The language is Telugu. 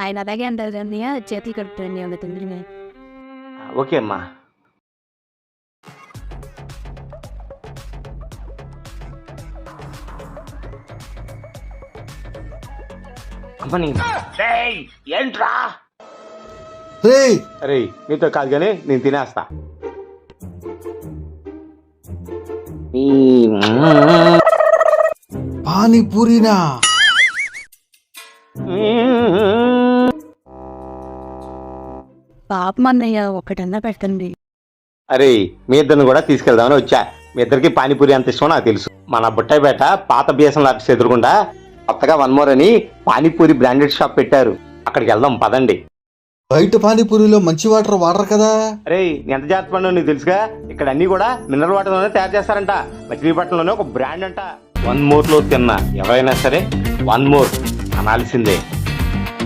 ఆయన అలాగే అంటారు అన్నయ్య, చేతులు కడుపుతారని అంత తొందరగా. ఓకే అమ్మా. అమ్మని ఏంట్రా రే, నీతో కాదు కానీ నేను తినేస్తా. పానీపూరినా? పాపం అన్నయ్య, ఒకటన్నా పెట్టండి. అరే, మీ ఇద్దరిని కూడా తీసుకెళ్దామని వచ్చా. మీ ఇద్దరికి పానీపూరి ఎంత ఇష్టమో నాకు తెలుసు. మన బుట్టాయిపేట పాత బిఎస్ఎన్ ఆఫీస్ ఎదురుకుండా కొత్తగా 1 మోర్ అని పానీపూరి బ్రాండెడ్ షాప్ పెట్టారు. అక్కడికి వెళ్దాం పదండి. బయట పానీపూరిలో మంచి వాటర్ వాడరు కదా. అరే, ఎంత జాగ్రత్త పడినా నీకు తెలుసుగా, ఇక్కడ అన్ని కూడా మినరల్ వాటర్ లోనే తయారు చేస్తారంట. మచిలీపట్నంలోనే ఒక బ్రాండ్ అంట. 1 మోర్ లో తిన్నా ఎవరైనా సరే 1 మోర్ అనాల్సిందే.